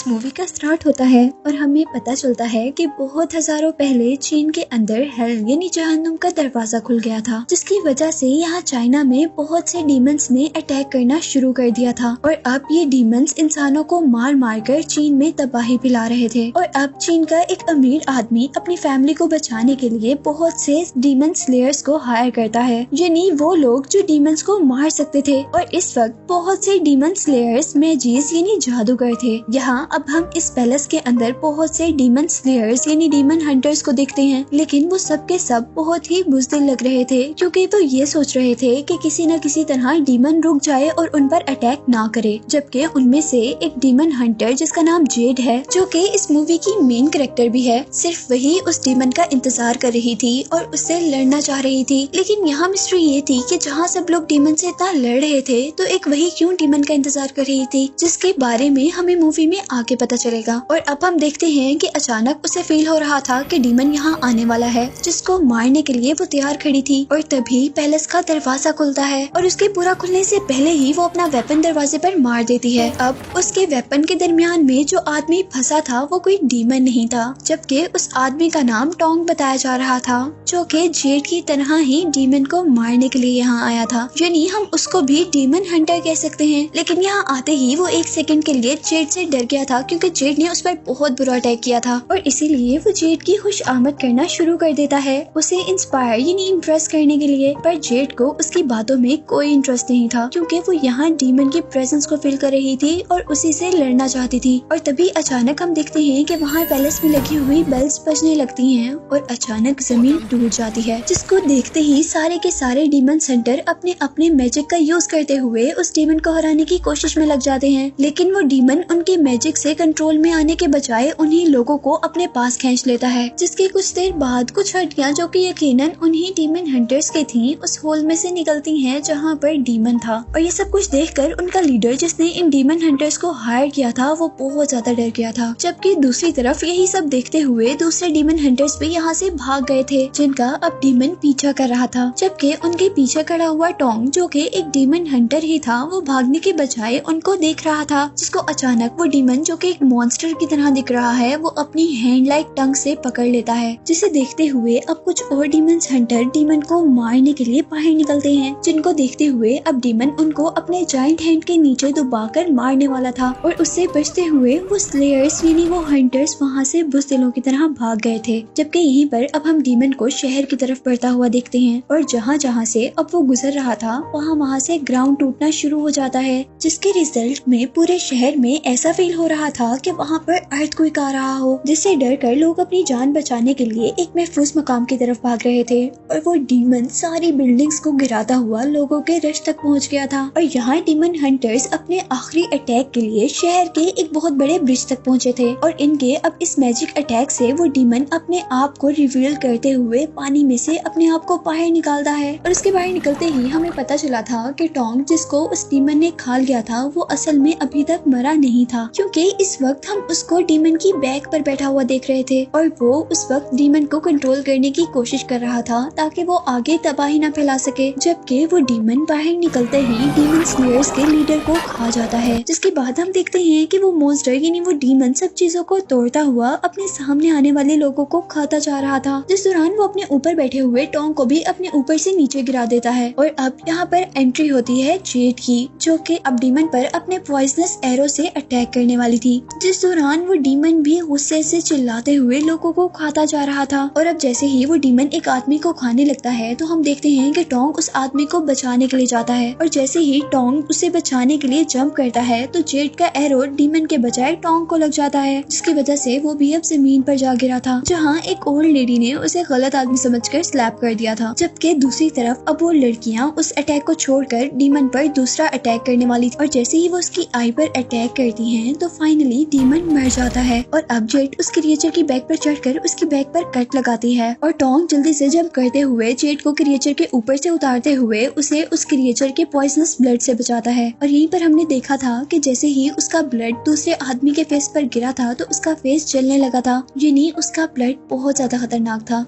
इस मूवी का स्टार्ट होता है और हमें पता चलता है कि बहुत हजारों पहले चीन के अंदर हेल यानी जहन्नुम का दरवाजा खुल गया था, जिसकी वजह से यहाँ चाइना में बहुत से डीमंस ने अटैक करना शुरू कर दिया था और अब ये डीमंस इंसानों को मार मार कर चीन में तबाही फैला रहे थे। और अब चीन का एक अमीर आदमी अपनी फैमिली को बचाने के लिए बहुत से डीमन स्लेयर्स को हायर करता है, यानी वो लोग जो डीमंस को मार सकते थे। और इस वक्त बहुत से डीमन स्लेयर्स मैजिस यानी जादूगर थे। यहाँ अब हम इस पैलेस के अंदर बहुत से डीमन स्लेयर्स यानी डीमन हंटर्स को देखते हैं, लेकिन वो सब के सब बहुत ही बुज़दिल लग रहे थे, क्योंकि वो ये सोच रहे थे कि किसी न किसी तरह डीमन रुक जाए और उन पर अटैक ना करे। जबकि उनमें से एक डीमन हंटर जिसका नाम जेड है, जो कि इस मूवी की मेन कैरेक्टर भी है, सिर्फ वही उस डीमन का इंतजार कर रही थी और उससे लड़ना चाह रही थी। लेकिन यहाँ मिस्ट्री ये थी कि जहाँ सब लोग डीमन से इतना लड़ रहे थे तो एक वही क्यों डीमन का इंतजार कर रही थी, जिसके बारे में हमें मूवी में आगे पता चलेगा। और अब हम देखते हैं कि अचानक उसे फील हो रहा था कि डीमन यहाँ आने वाला है, जिसको मारने के लिए वो तैयार खड़ी थी। और तभी पैलेस का दरवाजा खुलता है और उसके पूरा खुलने से पहले ही वो अपना वेपन दरवाजे पर मार देती है। अब उसके वेपन के दरमियान में जो आदमी फंसा था वो कोई डीमन नहीं था, जबकि उस आदमी का नाम टोंग बताया जा रहा था, जो कि जेड की तरह ही डीमन को मारने के लिए यहाँ आया था, यानी हम उसको भी डीमन हंटर कह सकते हैं। लेकिन यहाँ आते ही वो एक सेकंड के लिए जेड से डर गया था, क्योंकि जेड ने उस पर बहुत बुरा अटैक किया था और इसीलिए वो जेड की खुश आमद करना शुरू कर देता है, उसे इंस्पायर यानी इम्प्रेस करने के लिए। पर जेड को उसकी बातों में कोई इंटरेस्ट नहीं था, क्योंकि वो यहाँ डीमन की प्रेजेंस को फील कर रही थी और उसी से लड़ना चाहती थी। और तभी अचानक हम देखते हैं कि वहाँ पैलेस में लगी हुई बेल्स बजने लगती हैं और अचानक जमीन टूट जाती है, जिसको देखते ही सारे के सारे डीमन सेंटर अपने अपने मैजिक का यूज करते हुए उस डीमन को हराने की कोशिश में लग जाते हैं। लेकिन वो डीमन उनके मैजिक से कंट्रोल में आने के बजाय उन्हीं लोगों को अपने पास खींच लेता है, जिसके कुछ देर बाद कुछ हड्डियां जो कि यकीनन उन्हीं डीमन हंटर्स की थीं, उस होल में से निकलती हैं जहां पर डीमन था। और ये सब कुछ देखकर उनका लीडर जिसने इन डीमन हंटर्स को हायर किया था वो बहुत ज्यादा डर गया था। जबकि दूसरी तरफ यही सब देखते हुए दूसरे डीमन हंटर्स भी यहाँ से भाग गए थे, जिनका अब डीमन पीछा कर रहा था। जबकि उनके पीछे खड़ा हुआ टोंग, जो कि एक डीमन हंटर ही था, वो भागने के बजाय उनको देख रहा था, जिसको अचानक वो डीमन जो कि एक मॉन्स्टर की तरह दिख रहा है वो अपनी हैंड लाइक टंग से पकड़ लेता है। जिसे देखते हुए अब कुछ और डीमन हंटर डीमन को मारने के लिए बाहर निकलते हैं, जिनको देखते हुए अब डीमन उनको अपने जायंट हैंड के नीचे दबाकर मारने वाला था। और उससे बचते हुए वो स्लेयर्स यानी वो हंटर्स वहाँ से बुज़दिलों की तरह भाग गए थे। जबकि यहीं पर अब हम डीमन को शहर की तरफ बढ़ता हुआ देखते हैं और जहाँ जहाँ से अब वो गुजर रहा था वहाँ से ग्राउंड टूटना शुरू हो जाता है, जिसके रिजल्ट में पूरे शहर में ऐसा फील हो रहा था कि वहाँ पर अर्थक्वेक आ रहा हो, जिससे डर कर लोग अपनी जान बचाने के लिए एक महफूज मकाम की तरफ भाग रहे थे। और वो डीमन सारी बिल्डिंग्स को गिराता हुआ लोगों के रश तक पहुँच गया था। और यहाँ डीमन हंटर्स अपने आखिरी अटैक के लिए शहर के एक बहुत बड़े ब्रिज तक पहुँचे थे और इनके अब इस मैजिक अटैक से वो डीमन अपने आप को रिवील करते हुए पानी में से अपने आप को बाहर निकालता है। और उसके बाहर निकलते ही हमें पता चला था कि टोंग जिसको उस डीमन ने खा लिया था वो असल में अभी तक मरा नहीं था, क्योंकि इस वक्त हम उसको डीमन की बैक पर बैठा हुआ देख रहे थे और वो उस वक्त डीमन को कंट्रोल करने की कोशिश कर रहा था ताकि वो आगे तबाही न फैला सके। जबकि वो डीमन बाहर निकलते ही डीमन स्लेयर्स के लीडर को खा जाता है, जिसके बाद हम देखते हैं कि वो मॉन्स्टर यानी वो डीमन सब चीजों को तोड़ता हुआ अपने सामने आने वाले लोगों को खाता जा रहा था। जिस दौरान वो अपने ऊपर बैठे हुए टोंग को भी अपने ऊपर से नीचे गिरा देता है। और अब यहाँ पर एंट्री होती है जेड की, जो कि अब डीमन पर अपने पॉइजनस एरो से अटैक करने वाली थी। जिस दौरान वो डीमन भी गुस्से से चिल्लाते हुए लोगों को खाता जा रहा था। और अब जैसे ही वो डीमन एक आदमी को खाने लगता है तो हम देखते हैं कि टोंग उस आदमी को बचाने के लिए जाता है और जैसे ही टोंग उसे बचाने के लिए जंप करता है तो जेड का एरो डीमन के बजाय टोंग को लग जाता है, जिसकी वजह से वो भी अब जमीन पर जा गिरा था, जहाँ एक ओल्ड लेडी ने उसे गलत आदमी समझकर स्लैप कर दिया था। जबकि दूसरी तरफ अब वो लड़कियां उस अटैक को छोड़कर डीमन पर दूसरा अटैक करने वाली थी और जैसे ही वो उसकी आई पर अटैक करती हैं तो फाइनली डीमन मर जाता है। और अब जेड उस क्रिएचर की बैक पर चढ़कर उसकी बैक पर कट लगाती है और टोंग जल्दी से जंप करते हुए जेड को क्रिएचर के ऊपर से उतारते हुए उसे उस क्रिएचर के पॉइजनस ब्लड से बचाता है। और यहीं पर हमने देखा था कि जैसे ही उसका ब्लड दूसरे आदमी के फेस पर गिरा था तो उसका फेस जलने लगा था, यानी उसका ब्लड बहुत ज्यादा खतरनाक था।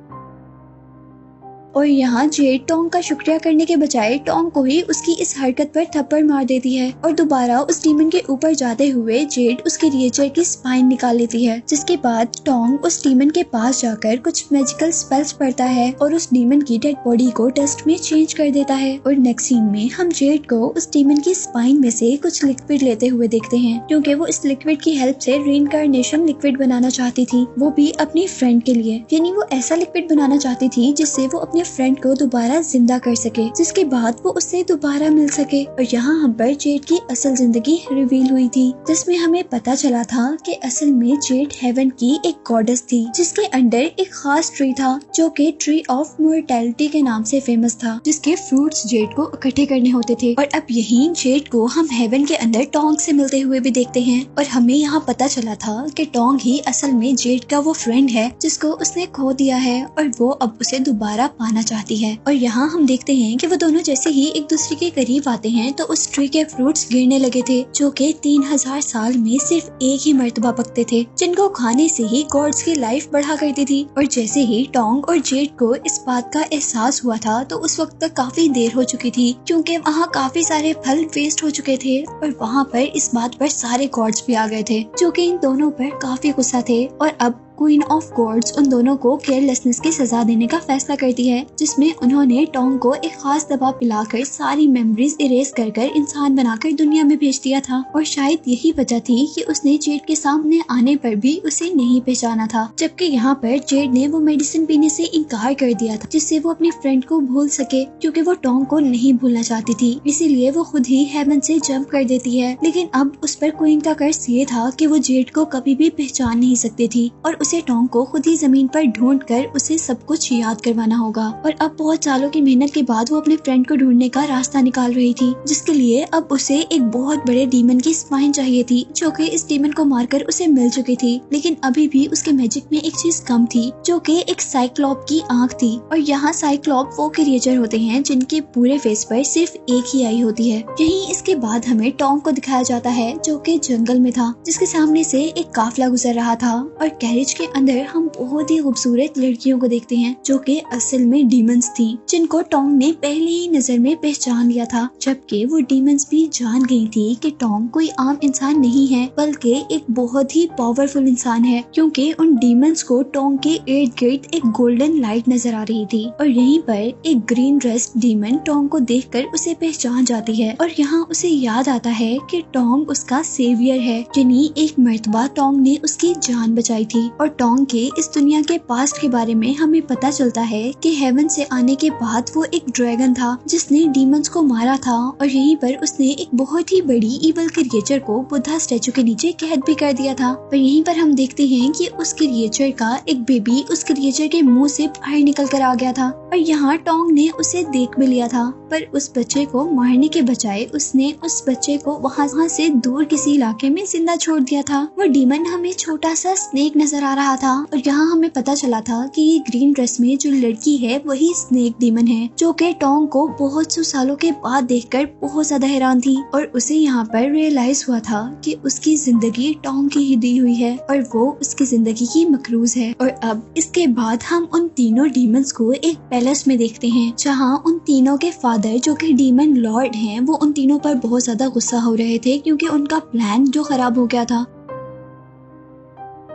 और यहाँ जेड टोंग का शुक्रिया करने के बजाय टोंग को ही उसकी इस हरकत पर थप्पड़ मार देती है और दोबारा उस डीमन के ऊपर जाते हुए जेड उसके क्रिएचर की स्पाइन निकाल लेती है। जिसके बाद टोंग उस डीमन के पास जाकर कुछ मैजिकल स्पेल्स पढ़ता है और उस डीमन की डेड बॉडी को डस्ट में चेंज कर देता है। और नेक्स्ट सीन में हम जेड को उस डीमन की स्पाइन में से कुछ लिक्विड लेते हुए देखते हैं, क्योंकि वो इस लिक्विड की हेल्प से रीइंकार्नेशन लिक्विड बनाना चाहती थी, वो भी अपनी फ्रेंड के लिए। यानी वो ऐसा लिक्विड बनाना चाहती थी जिससे वो अपने फ्रेंड को दोबारा जिंदा कर सके, जिसके बाद वो उससे दोबारा मिल सके। और यहाँ हम पर जेड की असल जिंदगी रिवील हुई थी, जिसमें हमें पता चला था कि असल में जेड हेवन की एक गॉडेस थी, जिसके अंडर एक खास ट्री था जो कि ट्री ऑफ मॉर्टेलिटी के नाम से फेमस था, जिसके फ्रूट्स जेड को इकट्ठे करने होते थे। और अब यही जेड को हम हेवन के अंदर टोंग से मिलते हुए भी देखते हैं और हमें यहाँ पता चला था कि टोंग ही असल में जेड का वो फ्रेंड है जिसको उसने खो दिया है और वो अब उसे दोबारा पाना चाहती है। और यहाँ हम देखते हैं कि वो दोनों जैसे ही एक दूसरे के करीब आते हैं तो उस ट्री के फ्रूट्स गिरने लगे थे, जो कि 3000 साल में सिर्फ एक ही मर्तबा पकते थे, जिनको खाने से ही गॉड्स की लाइफ बढ़ा करती थी। और जैसे ही टोंग और जेड को इस बात का एहसास हुआ था तो उस वक्त तक काफी देर हो चुकी थी, क्योंकि वहाँ काफी सारे फल वेस्ट हो चुके थे और वहाँ पर इस बात पर सारे गॉड्स भी आ गए थे, जो कि इन दोनों पर काफी गुस्सा थे। और अब क्वीन ऑफ गॉड्स उन दोनों को केयरलेसनेस की सजा देने का फैसला करती है, जिसमें उन्होंने टोंग को एक खास दवा पिलाकर सारी मेमोरीज इरेज कर कर इंसान बनाकर दुनिया में भेज दिया था। और शायद यही वजह थी कि उसने जेड के सामने आने पर भी उसे नहीं पहचाना था, जबकि यहाँ पर जेड ने वो मेडिसिन पीने से इनकार कर दिया था जिससे वो अपने फ्रेंड को भूल सके, क्योंकि वो टोंग को नहीं भूलना चाहती थी। इसीलिए वो खुद ही हेवन से जंप कर देती है। लेकिन अब उस पर क्वीन का कर्ज ये था कि वो जेड को कभी भी पहचान नहीं सकती थी और उसे टोंग को खुद ही जमीन पर ढूंढकर उसे सब कुछ याद करवाना होगा। और अब बहुत सालों की मेहनत के बाद वो अपने फ्रेंड को ढूंढने का रास्ता निकाल रही थी, जिसके लिए अब उसे एक बहुत बड़े डीमन की स्पाइन चाहिए थी, जो कि इस डीमन को मारकर उसे मिल चुकी थी। लेकिन अभी भी उसके मैजिक में एक चीज कम थी, जो कि एक साइक्लॉप की आंख थी। और यहाँ साइक्लॉप वो क्रिएचर होते हैं जिनके पूरे फेस पर सिर्फ एक ही आई होती है। यहीं इसके बाद हमें टोंग को दिखाया जाता है, जो कि जंगल में था, जिसके सामने से एक काफिला गुजर रहा था और कैरेज के अंदर हम बहुत ही खूबसूरत लड़कियों को देखते हैं, जो कि असल में डीमंस थी, जिनको टोंग ने पहले ही नजर में पहचान लिया था। जबकि वो डीमंस भी जान गई थी कि टोंग कोई आम इंसान नहीं है, बल्कि एक बहुत ही पावरफुल इंसान है, क्योंकि उन डीमंस को टोंग के इर्द गिर्द एक गोल्डन लाइट नजर आ रही थी। और यहीं पर एक ग्रीन ड्रेस डीमन टोंग को देखकर उसे पहचान जाती है और यहाँ उसे याद आता है कि टोंग उसका सेवियर है, यानी एक मर्तबा टोंग ने उसकी जान बचाई थी। और टोंग के इस दुनिया के पास्ट के बारे में हमें पता चलता है कि हेवन से आने के बाद वो एक ड्रैगन था जिसने डीमंस को मारा था और यहीं पर उसने एक बहुत ही बड़ी इवल क्रिएचर को बुद्धा स्टैचू के नीचे कैद भी कर दिया था। पर यहीं पर हम देखते हैं कि उस क्रिएचर का एक बेबी उस क्रिएचर के मुंह से बाहर निकल कर आ गया था और यहाँ टोंग ने उसे देख भी लिया था, पर उस बच्चे को मारने के बजाय उसने उस बच्चे को वहाँ से दूर किसी इलाके में जिंदा छोड़ दिया था। वो डीमन हमें छोटा सा स्नेक नजर आ रहा था और यहाँ हमें पता चला था कि ये ग्रीन ड्रेस में जो लड़की है वही स्नेक डीमन है, जो कि टोंग को बहुत सौ सालों के बाद देखकर बहुत ज्यादा हैरान थी। और उसे यहाँ पर रियलाइज हुआ था कि उसकी जिंदगी टोंग की ही दी हुई है और वो उसकी जिंदगी की मकरूज है। और अब इसके बाद हम उन तीनों डीमंस को एक पैलेस में देखते हैं, जहाँ उन तीनों के फादर जो कि डीमन लॉर्ड हैं, वो उन तीनों पर बहुत ज्यादा गुस्सा हो रहे थे, क्योंकि उनका प्लान जो खराब हो गया था।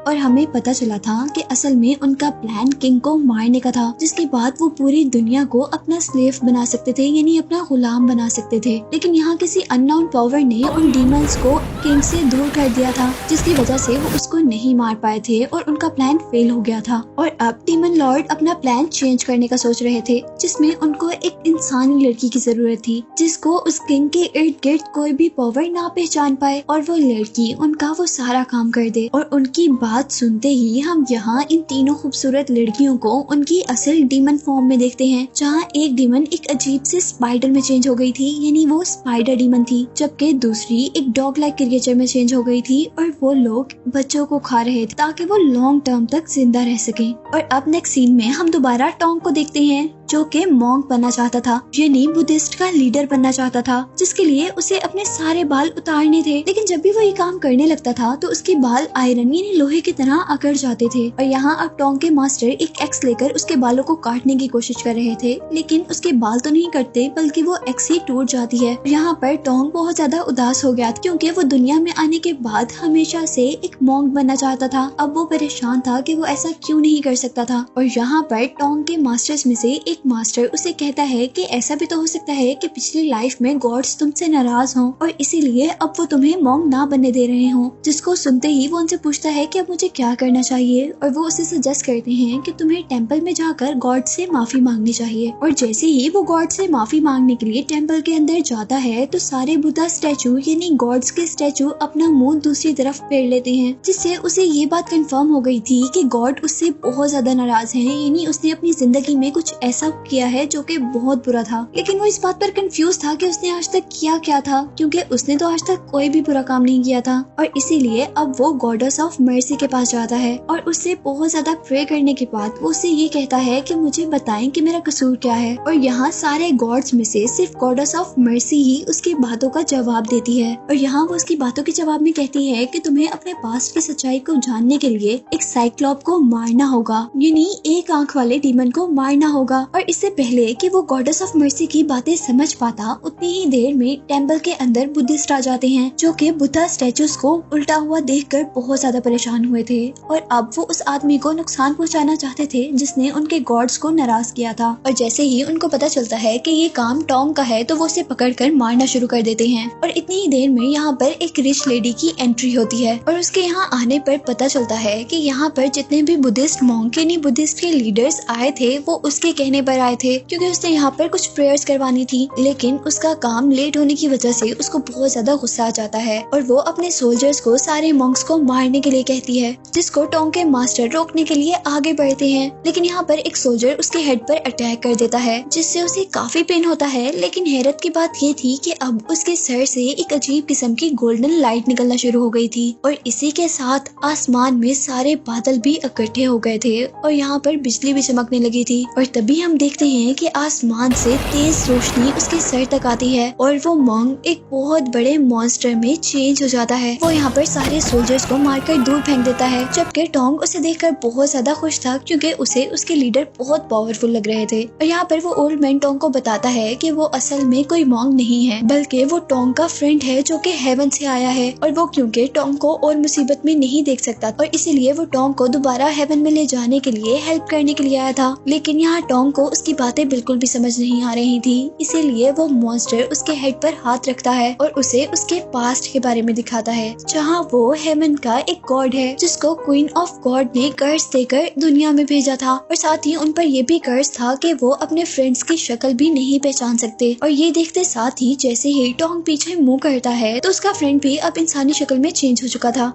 और हमें पता चला था कि असल में उनका प्लान किंग को मारने का था, जिसके बाद वो पूरी दुनिया को अपना स्लेव बना सकते थे, यानी अपना गुलाम बना सकते थे। लेकिन यहाँ किसी अननोन पावर ने उन डीमंस को किंग से दूर कर दिया था, जिसकी वजह से वो उसको नहीं मार पाए थे और उनका प्लान फेल हो गया था। और अब डीमन लॉर्ड अपना प्लान चेंज करने का सोच रहे थे, जिसमें उनको एक इंसानी लड़की की जरूरत थी, जिसको उस किंग के इर्द गिर्द कोई भी पावर ना पहचान पाए और वो लड़की उनका वो सारा काम कर दे। और उनकी बात सुनते ही हम यहाँ इन तीनों खूबसूरत लड़कियों को उनकी असल डीमन फॉर्म में देखते हैं, जहाँ एक डीमन एक अजीब से स्पाइडर में चेंज हो गई थी, यानी वो स्पाइडर डीमन थी, जबकि दूसरी एक डॉग लाइक क्रिएचर में चेंज हो गई थी और वो लोग बच्चों को खा रहे थे ताकि वो लॉन्ग टर्म तक जिंदा रह सके। और अब नेक्स्ट सीन में हम दोबारा टोंग को देखते हैं, जो कि मॉन्क बनना चाहता था, यानी बुद्धिस्ट का लीडर बनना चाहता था, जिसके लिए उसे अपने सारे बाल उतारने थे। लेकिन जब भी वो ये काम करने लगता था तो उसके बाल आयरन यानी लोहे की तरह अकड़ जाते थे। और यहाँ अब टोंग के मास्टर एक एक्स लेकर उसके बालों को काटने की कोशिश कर रहे थे, लेकिन उसके बाल तो नहीं कटते बल्कि वो एक्स ही टूट जाती है। यहाँ पर टोंग बहुत ज्यादा उदास हो गया क्योंकि वो दुनिया में आने के बाद हमेशा से एक मॉन्क बनना चाहता था। अब वो परेशान था कि वो ऐसा क्यों नहीं कर सकता था। और यहाँ पर टोंग के मास्टर्स में से एक मास्टर उसे कहता है कि ऐसा भी तो हो सकता है कि पिछली लाइफ में गॉड्स तुमसे नाराज हों और इसीलिए अब वो तुम्हें मॉन्क ना बनने दे रहे हों। जिसको सुनते ही वो उनसे पूछता है कि अब मुझे क्या करना चाहिए, और वो उसे सजेस्ट करते हैं कि तुम्हें टेंपल में जाकर गॉड से माफी मांगनी चाहिए। और जैसे ही वो गॉड से माफी मांगने के लिए टेंपल के अंदर जाता है तो सारे बुद्धा स्टैचू यानी गॉड्स के स्टैचू अपना मुंह दूसरी तरफ फेर लेते हैं, जिससे उसे ये बात कंफर्म हो गई थी कि गॉड उससे बहुत ज्यादा नाराज हैं, यानी उसने अपनी जिंदगी में कुछ ऐसा किया है जो कि बहुत बुरा था। लेकिन वो इस बात पर कंफ्यूज था कि उसने आज तक किया क्या था, क्योंकि उसने तो आज तक कोई भी बुरा काम नहीं किया था। और इसीलिए अब वो गॉडेस ऑफ मर्सी के पास जाता है और उससे बहुत ज्यादा प्रे करने के बाद वो उससे ये कहता है कि मुझे बताएं कि मेरा कसूर क्या है। और यहाँ सारे गॉड्स में से सिर्फ गॉडेस ऑफ मर्सी ही उसकी बातों का जवाब देती है। और यहाँ वो उसकी बातों के जवाब में कहती है कि तुम्हें अपने पास्ट की सच्चाई को जानने के लिए एक साइक्लॉप को मारना होगा, यानी एक आंख वाले डीमन को मारना होगा। और इससे पहले कि वो गॉडेस ऑफ मर्सी की बातें समझ पाता उतनी ही देर में टेंपल के अंदर बुद्धिस्ट आ जाते हैं, जो कि बुद्धा स्टैचूज को उल्टा हुआ देखकर बहुत ज्यादा परेशान हुए थे। और अब वो उस आदमी को नुकसान पहुंचाना चाहते थे जिसने उनके गॉड्स को नाराज किया था। और जैसे ही उनको पता चलता है कि ये काम टॉम का है तो वो उसे पकड़कर मारना शुरू कर देते हैं। और इतनी ही देर में यहाँ पर एक रिच लेडी की एंट्री होती है और उसके यहाँ आने पर पता चलता है कि यहाँ पर जितने भी बुद्धिस्ट मॉन्क यानी बुद्धिस्ट के लीडर्स आए थे वो उसके कहने पर आए थे, क्योंकि उसने यहाँ पर कुछ प्रेयर्स करवानी थी। लेकिन उसका काम लेट होने की वजह से उसको बहुत ज्यादा गुस्सा आ जाता है और वो अपने सोल्जर्स को सारे मॉन्क्स को मारने के लिए कहती है, जिसको टोंग के मास्टर रोकने के लिए आगे बढ़ते हैं। लेकिन यहाँ पर एक सोल्जर उसके हेड पर अटैक कर देता है, जिससे उसे काफी पेन होता है। लेकिन हैरत की बात ये थी कि अब उसके सर से एक अजीब किस्म की गोल्डन लाइट निकलना शुरू हो गई थी और इसी के साथ आसमान में सारे बादल भी इकट्ठे हो गए थे और यहाँ पर बिजली भी चमकने लगी थी। और तभी हम देखते हैं कि आसमान से तेज रोशनी उसके सर तक आती है और वो मॉन्क एक बहुत बड़े मॉन्स्टर में चेंज हो जाता है। वो यहाँ पर सारे सोल्जर्स को मारकर दूर फेंक देता है, जबकि टोंग उसे देखकर बहुत ज्यादा खुश था क्योंकि उसे उसके लीडर बहुत पावरफुल लग रहे थे। और यहाँ पर वो ओल्ड मैन टोंग को बताता है कि वो असल में कोई मॉन्क नहीं है बल्कि वो टोंग का फ्रेंड है जो कि हेवन से आया है। और वो क्योंकि टोंग को और मुसीबत में नहीं देख सकता और इसीलिए वो टोंग को दोबारा हेवन में ले जाने के लिए हेल्प करने के लिए आया था। लेकिन यहाँ टोंग को उसकी बातें बिल्कुल भी समझ नहीं आ रही थी, इसीलिए वो मॉन्स्टर उसके हेड पर हाथ रखता है और उसे उसके पास्ट के बारे में दिखाता है, जहाँ वो हेवन का एक गॉड है जिसको क्वीन ऑफ गॉड ने कर्ज देकर दुनिया में भेजा था। और साथ ही उन पर यह भी कर्ज था कि वो अपने फ्रेंड्स की शक्ल भी नहीं पहचान सकते। और ये देखते साथ ही जैसे ही टोंग पीछे मुंह करता है तो उसका फ्रेंड भी अब इंसानी शक्ल में चेंज हो चुका था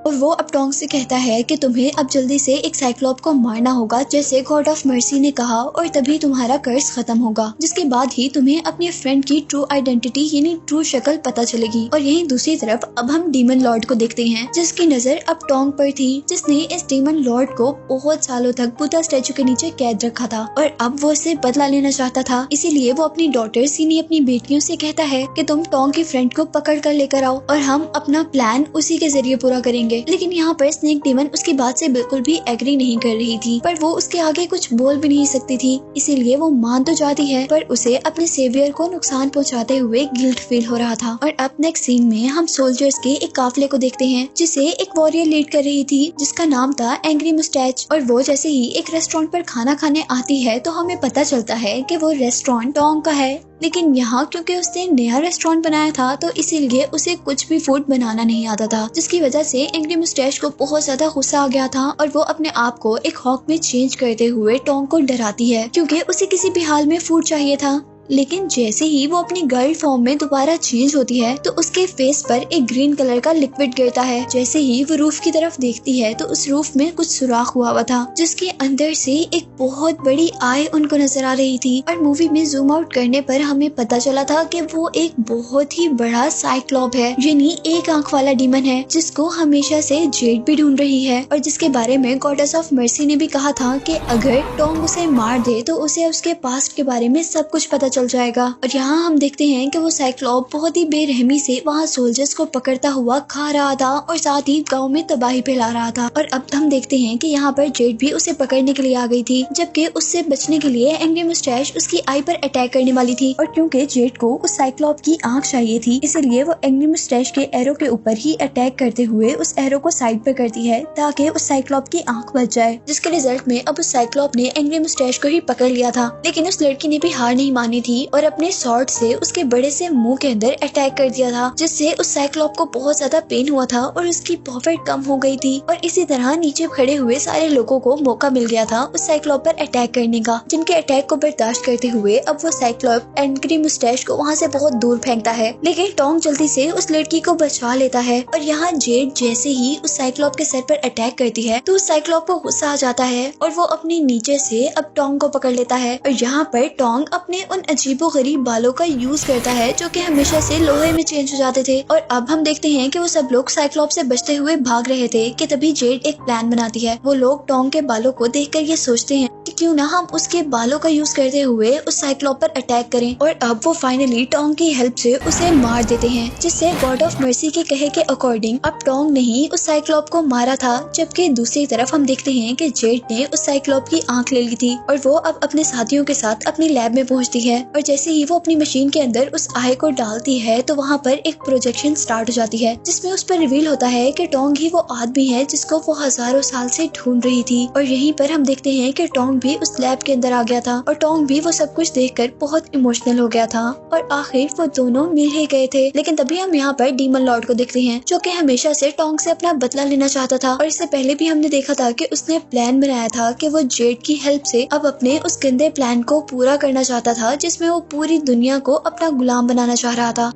और वो अब टोंग से कहता है कि तुम्हें अब जल्दी से एक साइक्लोप को मारना होगा जैसे गॉड ऑफ मर्सी ने कहा, और तभी तुम्हारा कर्ज खत्म होगा, जिसके बाद ही तुम्हें अपने फ्रेंड की ट्रू आइडेंटिटी यानी ट्रू शक्ल पता चलेगी। और यहीं दूसरी तरफ अब हम डीमन लॉर्ड को देखते हैं, जिसकी नजर अब टोंग पर थी, जिसने इस डीमन लॉर्ड को बहुत सालों तक बुद्धा स्टैचू के नीचे कैद रखा था और अब वो उससे बदला लेना चाहता था। इसीलिए वो अपनी डॉटर्स यानी अपनी बेटियों से कहता है कि तुम टोंग के फ्रेंड को पकड़ कर लेकर आओ और हम अपना प्लान उसी के जरिए पूरा करेंगे। लेकिन यहाँ पर स्नेक डीमन उसकी बात से बिल्कुल भी एग्री नहीं कर रही थी, पर वो उसके आगे कुछ बोल भी नहीं सकती थी, इसीलिए वो मान तो जाती है पर उसे अपने सेवियर को नुकसान पहुंचाते हुए गिल्ट फील हो रहा था। और अब नेक्स्ट सीन में हम सोल्जर्स के एक काफिले को देखते हैं जिसे एक वॉरियर लीड कर रही थी, जिसका नाम था एंग्री मुस्टैच। और वो जैसे ही एक रेस्टोरेंट पर खाना खाने आती है तो हमें पता चलता है कि वो रेस्टोरेंट टोंग का है। लेकिन यहाँ क्योंकि उसने नया रेस्टोरेंट बनाया था तो इसीलिए उसे कुछ भी फूड बनाना नहीं आता था, जिसकी वजह से एंग्री मुस्टैच को बहुत ज्यादा गुस्सा आ गया था और वो अपने आप को एक हॉक में चेंज करते हुए टोंग को डराती है, क्योंकि उसे किसी भी हाल में फूड चाहिए था। लेकिन जैसे ही वो अपनी गर्ल फॉर्म में दोबारा चेंज होती है तो उसके फेस पर एक ग्रीन कलर का लिक्विड गिरता है। जैसे ही वो रूफ की तरफ देखती है तो उस रूफ में कुछ सुराख हुआ था जिसके अंदर से एक बहुत बड़ी आई उनको नजर आ रही थी। और मूवी में जूम आउट करने पर हमें पता चला था कि वो एक बहुत ही बड़ा साइक्लॉप है, यानी एक आंख वाला डीमन है जिसको हमेशा से जेड भी ढूंढ रही है और जिसके बारे में गॉडेस ऑफ मर्सी ने भी कहा था कि अगर टोंग उसे मार दे तो उसे उसके पास्ट के बारे में सब कुछ पता चल जाएगा। और यहाँ हम देखते हैं कि वो साइक्लॉप बहुत ही बेरहमी से वहाँ सोल्जर्स को पकड़ता हुआ खा रहा था और साथ ही गाँव में तबाही फैला रहा था। और अब हम देखते हैं कि यहाँ पर जेड भी उसे पकड़ने के लिए आ गई थी, जबकि उससे बचने के लिए एंग्री मुस्टैच उसकी आई पर अटैक करने वाली थी। और क्योंकि जेड को उस साइक्लॉप की आंख चाहिए थी इसलिए वो एंग्री मुस्टैच के एरो के ऊपर ही अटैक करते हुए उस एरो को साइड पर करती है ताकि उस साइक्लॉप की आंख बच जाए, जिसके रिजल्ट में अब उस साइक्लॉप ने एंग्री मुस्टैच को ही पकड़ लिया था। लेकिन उस लड़की ने भी हार नहीं मानी थी और अपने स्वॉर्ड से उसके बड़े से मुंह के अंदर अटैक कर दिया था, जिससे उस साइक्लॉप को बहुत ज्यादा पेन हुआ था और उसकी पावर कम हो गई थी। और इसी तरह नीचे खड़े हुए सारे लोगों को मौका मिल गया था उस साइक्लॉप पर अटैक करने का, जिनके अटैक को बर्दाश्त करते हुए अब वो साइक्लॉप एंग्री मुस्टैच को वहाँ से बहुत दूर फेंकता है। लेकिन टोंग जल्दी से उस लड़की को बचा लेता है और यहाँ जेड जैसे ही उस साइक्लॉप के सर पर अटैक करती है तो उस साइक्लॉप को गुस्सा आ जाता है और वो अपने नीचे से अब टोंग को पकड़ लेता है। और यहाँ पर टोंग अपने उन अजीबोगरीब बालों का यूज करता है जो कि हमेशा से लोहे में चेंज हो जाते थे। और अब हम देखते हैं कि वो सब लोग साइक्लॉप से बचते हुए भाग रहे थे कि तभी जेड एक प्लान बनाती है। वो लोग टोंग के बालों को देखकर ये सोचते हैं कि क्यों ना हम उसके बालों का यूज करते हुए उस साइक्लॉप पर अटैक करें। और अब वो फाइनली टोंग की हेल्प से उसे मार देते हैं, जिससे गॉड ऑफ मर्सी के कहे के अकॉर्डिंग अब टोंग ने ही उस साइक्लॉप को मारा था। जबकि दूसरी तरफ हम देखते हैं कि जेड ने उस साइक्लॉप की आंख ले ली थी और वो अब अपने साथियों के साथ अपनी लैब में पहुंचती है। और जैसे ही वो अपनी मशीन के अंदर उस आई को डालती है तो वहाँ पर एक प्रोजेक्शन स्टार्ट हो जाती है, जिसमें उस पर रिवील होता है कि टोंग ही वो आदमी है जिसको वो हजारों साल से ढूंढ रही थी। और यहीं पर हम देखते हैं कि टोंग भी उस लैब के अंदर आ गया था और टोंग भी वो सब कुछ देखकर बहुत इमोशनल हो गया था और आखिर वो दोनों मिल ही गए थे। लेकिन तभी हम यहाँ पर डीमन लॉर्ड को देखते हैं जो कि हमेशा से टोंग से अपना बदला लेना चाहता था। और इससे पहले भी हमने देखा था कि उसने प्लान बनाया था कि वो जेड की हेल्प से अब अपने उस गंदे प्लान को पूरा करना चाहता था, जिसमें वो पूरी दुनिया को अपना गुलाम बनाना चाह रहा था।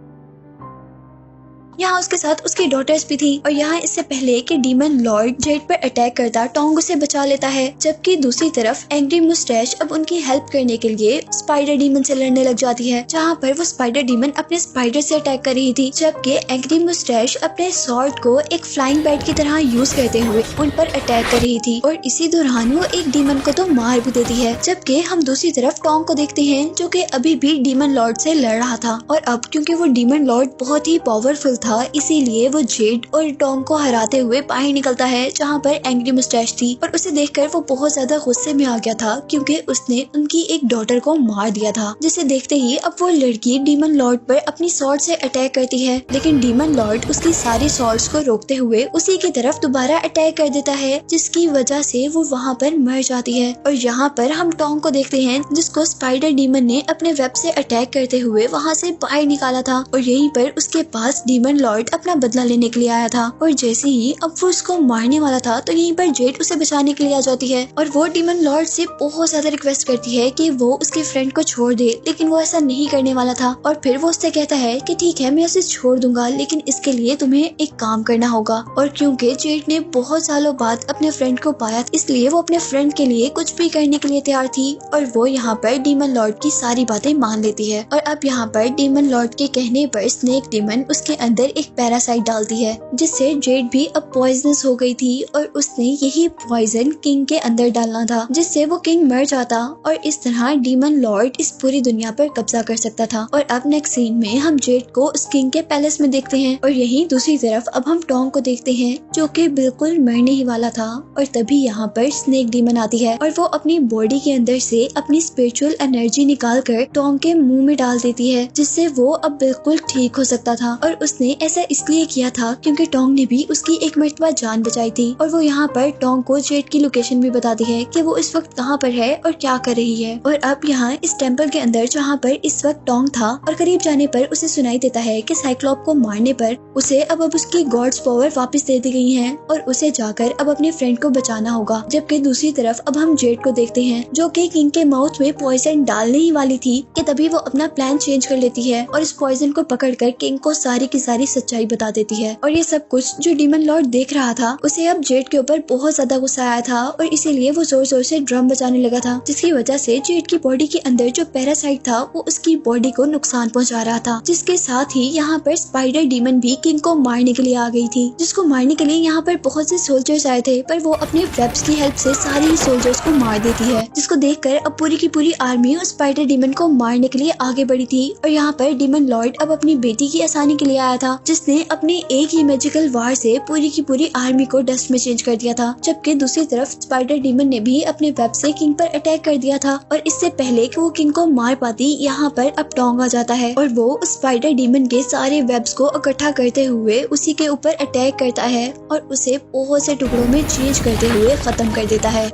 यहाँ उसके साथ उसकी डॉटर्स भी थी। और यहाँ इससे पहले कि डीमन लॉर्ड जेड पर अटैक करता टोंग उसे बचा लेता है, जबकि दूसरी तरफ एंग्री मुस्टैच अब उनकी हेल्प करने के लिए स्पाइडर डीमन से लड़ने लग जाती है, जहाँ पर वो स्पाइडर डीमन अपने स्पाइडर से अटैक कर रही थी, जबकि एंग्री मुस्टैच अपने स्वॉर्ड को एक फ्लाइंग बैट की तरह यूज करते हुए उन पर अटैक कर रही थी। और इसी दौरान वो एक डीमन को तो मार भी देती है। जबकि हम दूसरी तरफ टोंग को देखते हैं जो कि अभी भी डीमन लॉर्ड से लड़ रहा था और अब क्योंकि वो डीमन लॉर्ड बहुत ही पावरफुल था इसीलिए वो जेड और टोंग को हराते हुए बाहर निकलता है जहाँ पर एंग्री मुस्टैच थी। और उसे देखकर वो बहुत ज्यादा गुस्से में आ गया था क्योंकि उसने उनकी एक डॉटर को मार दिया था, जिसे देखते ही अब वो लड़की डीमन लॉर्ड पर अपनी स्वॉर्ड से अटैक करती है। लेकिन डीमन लॉर्ड उसकी सारी स्वॉर्ड्स को रोकते हुए उसी की तरफ दोबारा अटैक कर देता है, जिसकी वजह से वो वहाँ पर मर जाती है। और यहाँ पर हम टोंग को देखते हैं जिसको स्पाइडर डीमन ने अपने वेब से अटैक करते हुए वहाँ से बाहर निकाला था और यहीं पर उसके पास डीमन लॉर्ड अपना बदला लेने के लिए आया था। और जैसे ही अब वो उसको मारने वाला था तो यहीं पर जेड उसे बचाने के लिए आ जाती है और वो डीमन लॉर्ड से बहुत ज्यादा रिक्वेस्ट करती है कि वो उसके फ्रेंड को छोड़ दे, लेकिन वो ऐसा नहीं करने वाला था। और फिर वो उससे कहता है कि ठीक है मैं उसे छोड़ दूंगा, लेकिन इसके लिए तुम्हें एक काम करना होगा। और क्योंकि जेड ने बहुत सालों बाद अपने फ्रेंड को पाया इसलिए वो अपने फ्रेंड के लिए कुछ भी करने के लिए तैयार थी और वो यहाँ पर डीमन लॉर्ड की सारी बातें मान लेती है। और अब यहाँ पर डीमन लॉर्ड के कहने पर स्नेक डीमन उसके अंदर एक पैरासाइट डालती है, जिससे जेड भी अब पॉइजनस हो गई थी और उसने यही पॉइजन किंग के अंदर डालना था, जिससे वो किंग मर जाता और इस तरह डीमन लॉर्ड इस पूरी दुनिया पर कब्जा कर सकता था। और अब नेक्स्ट सीन में हम जेड को उस किंग के पैलेस में देखते हैं और यहीं दूसरी तरफ अब हम टोंग को देखते हैं जो कि बिल्कुल मरने ही वाला था। और तभी यहाँ पर स्नेक डीमन आती है और वो अपनी बॉडी के अंदर से अपनी स्पिरिचुअल एनर्जी निकाल कर टोंग के मुंह में डाल देती है, जिससे वो अब बिल्कुल ठीक हो सकता था। और उसने ऐसा इसलिए किया था क्योंकि टोंग ने भी उसकी एक मर्तबा जान बचाई थी और वो यहाँ पर टोंग को जेड की लोकेशन भी बताती है कि वो इस वक्त कहाँ पर है और क्या कर रही है। और अब यहाँ इस टेम्पल के अंदर जहाँ पर इस वक्त टोंग था और करीब जाने पर उसे सुनाई देता है कि साइक्लोप को मारने पर उसे अब उसकी गॉड्स पावर वापस दे दी गई है और उसे जाकर अब अपने फ्रेंड को बचाना होगा। जबकि दूसरी तरफ अब हम जेड को देखते हैं जो कि किंग के माउथ में पॉइजन डालने ही वाली थी कि तभी वो अपना प्लान चेंज कर लेती है और इस पॉइजन को पकड़कर किंग को सारी की सारी सच्चाई बता देती है। और ये सब कुछ जो डीमन लॉर्ड देख रहा था उसे अब जेड के ऊपर बहुत ज्यादा गुस्सा आया था और इसीलिए वो जोर जोर से ड्रम बजाने लगा था, जिसकी वजह से जेड की बॉडी के अंदर जो पैरासाइट था वो उसकी बॉडी को नुकसान पहुंचा रहा था। जिसके साथ ही यहाँ पर स्पाइडर डीमन भी किंग को मारने के लिए आ गई थी, जिसको मारने के लिए यहाँ पर बहुत से सोल्जर्स आए थे, पर वो अपने वेब्स की हेल्प से सारे ही सोल्जर्स को मार देती है। जिसको देखकर अब पूरी की पूरी आर्मी उस स्पाइडर डीमन को मारने के लिए आगे बढ़ी थी। और यहाँ पर डीमन लॉर्ड अब अपनी बेटी की आसानी के लिए आया था, जिसने अपने एक ही मैजिकल वार से पूरी की पूरी आर्मी को डस्ट में चेंज कर दिया था। जबकि दूसरी तरफ स्पाइडर डीमन ने भी अपने वेब से किंग पर अटैक कर दिया था और इससे पहले कि वो किंग को मार पाती यहाँ पर अब टोंग आ जाता है और वो उस स्पाइडर डीमन के सारे वेब्स को इकट्ठा करते हुए उसी के ऊपर अटैक करता है और उसे बहुत से टुकड़ों में चेंज करते हुए खत्म कर देता है।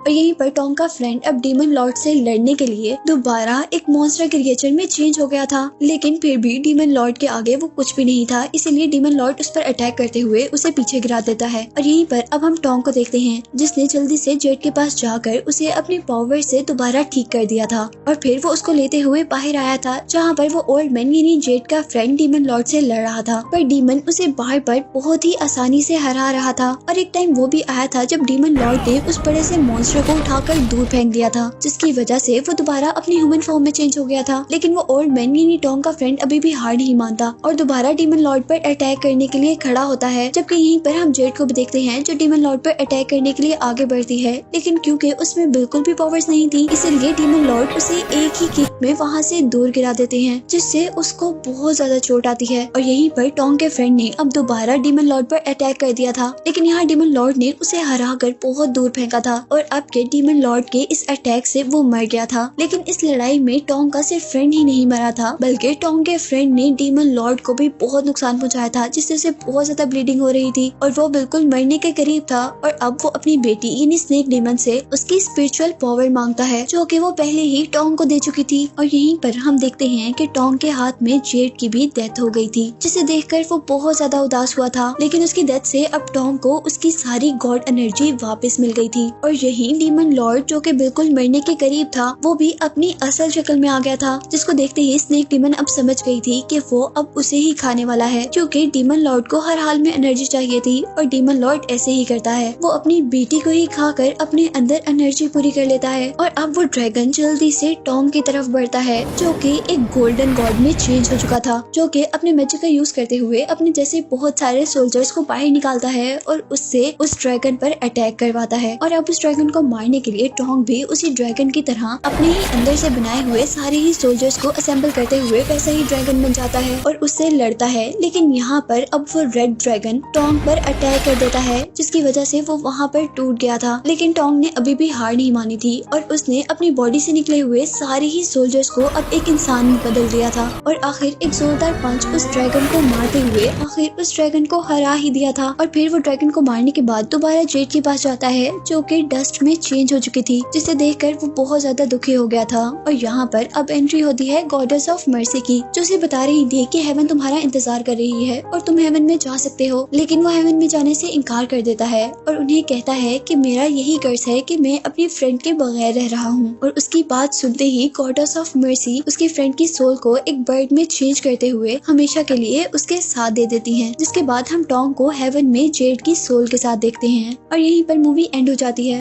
और यहीं पर टोंग का फ्रेंड अब डीमन लॉर्ड से लड़ने के लिए दोबारा एक मॉन्स्टर क्रिएचर में चेंज हो गया था, लेकिन फिर भी डीमन लॉर्ड के आगे वो कुछ भी नहीं था। इसीलिए डीमन लॉर्ड उस पर अटैक करते हुए उसे पीछे गिरा देता है। और यहीं पर अब हम टोंग को देखते हैं जिसने जल्दी से जेड के पास जाकर उसे अपनी पावर से दोबारा ठीक कर दिया था और फिर वो उसको लेते हुए बाहर आया था, जहाँ पर वो ओल्ड मैन यानी जेड का फ्रेंड डीमन लॉर्ड से लड़ रहा था। पर डीमन उसे बार बार बहुत ही आसानी से हरा रहा था। और एक टाइम वो भी आया था जब डीमन लॉर्ड ने उस बड़े से मॉन्स्टर को उठाकर दूर फेंक दिया था, जिसकी वजह से वो दोबारा अपनी ह्यूमन फॉर्म में चेंज हो गया था। लेकिन वो ओल्ड मैन यानी टोंग का फ्रेंड अभी भी हार नहीं मानता और दोबारा डीमन लॉर्ड पर अटैक करने के लिए खड़ा होता है। जबकि यहीं पर हम जेड को भी देखते हैं जो डीमन लॉर्ड पर अटैक करने के लिए आगे बढ़ती है, लेकिन क्योंकि उसमें बिल्कुल भी पावर्स नहीं थी इसलिए डीमन लॉर्ड उसे एक ही किक में वहाँ से दूर गिरा देते हैं, जिससे उसको बहुत ज्यादा चोट आती है। और यहीं पर टोंग के फ्रेंड ने अब दोबारा डीमन लॉर्ड पर अटैक कर दिया था, लेकिन यहाँ डीमन लॉर्ड ने उसे हरा कर बहुत दूर फेंका था और अब के डीमन लॉर्ड के इस अटैक से वो मर गया था। लेकिन इस लड़ाई में टोंग का सिर्फ फ्रेंड ही नहीं मरा था, बल्कि टोंग के फ्रेंड ने डीमन लॉर्ड को भी बहुत नुकसान पहुंचाया था, जिससे उसे बहुत ज्यादा ब्लीडिंग हो रही थी और वो बिल्कुल मरने के करीब था। और अब वो अपनी बेटी यानी स्नेक डीमन से उसकी स्पिरिचुअल पावर मांगता है, जो कि वो पहले ही टोंग को दे चुकी थी। और यहीं पर हम देखते हैं कि टोंग के हाथ में जेड की भी डेथ हो गई थी, जिसे देखकर वो बहुत ज्यादा उदास हुआ था। लेकिन उसकी डेथ से अब टोंग को उसकी सारी गॉड एनर्जी वापस मिल गई थी। और यही डीमन लॉर्ड जो कि बिल्कुल मरने के करीब था वो भी अपनी असल शक्ल में आ गया था, जिसको देखते ही स्नेक डीमन अब समझ गई थी कि वो अब उसे ही खाने वाला है, क्योंकि डीमन लॉर्ड को हर हाल में एनर्जी चाहिए थी और डीमन लॉर्ड ऐसे ही करता है, वो अपनी बेटी को ही खाकर अपने अंदर एनर्जी पूरी कर लेता है। और अब वो ड्रैगन जल्दी से टोंग की तरफ बढ़ता है, जो कि एक गोल्डन गॉड में चेंज हो चुका था, जो कि अपने मैजिक का यूज करते हुए अपने जैसे बहुत सारे सोल्जर्स को बाहर निकालता है और उससे उस ड्रैगन पर अटैक करवाता है। और अब उस ड्रैगन को मारने के लिए टोंग भी उसी ड्रैगन की तरह अपने ही अंदर से बनाए हुए सारे ही सोल्जर्स को असेंबल करते हुए वैसा ही ड्रैगन बन जाता है और उससे लड़ता है। लेकिन यहाँ पर अब वो रेड ड्रैगन टोंग पर अटैक कर देता है, जिसकी वजह से वो वहाँ पर टूट गया था। लेकिन टोंग ने अभी भी हार नहीं मानी थी और उसने अपनी बॉडी से निकले हुए सारे ही सोल्जर्स को अब एक इंसान में बदल दिया था और आखिर एक जोरदार पंच उस ड्रैगन को मारते हुए आखिर उस ड्रैगन को हरा ही दिया था। और फिर वो ड्रैगन को मारने के बाद दोबारा जेड के पास जाता है, जो कि डस्ट में चेंज हो चुकी थी, जिसे देखकर वो बहुत ज्यादा दुखी हो गया था। और यहाँ पर अब एंट्री होती है गॉडेस ऑफ मर्सी की, जो उसे बता रही थी कि हेवन तुम्हारा इंतजार कर रही है और तुम हेवन में जा सकते हो। लेकिन वो हेवन में जाने से इनकार कर देता है और उन्हें कहता है कि मेरा यही कर्ज है कि मैं अपनी फ्रेंड के बगैर रह रहा हूँ। और उसकी बात सुनते ही गॉडेस ऑफ मर्सी उसकी फ्रेंड की सोल को एक बर्ड में चेंज करते हुए हमेशा के लिए उसके साथ दे देती है, जिसके बाद हम टोंग को हेवन में जेड की सोल के साथ देखते हैं और यहीं पर मूवी एंड हो जाती है।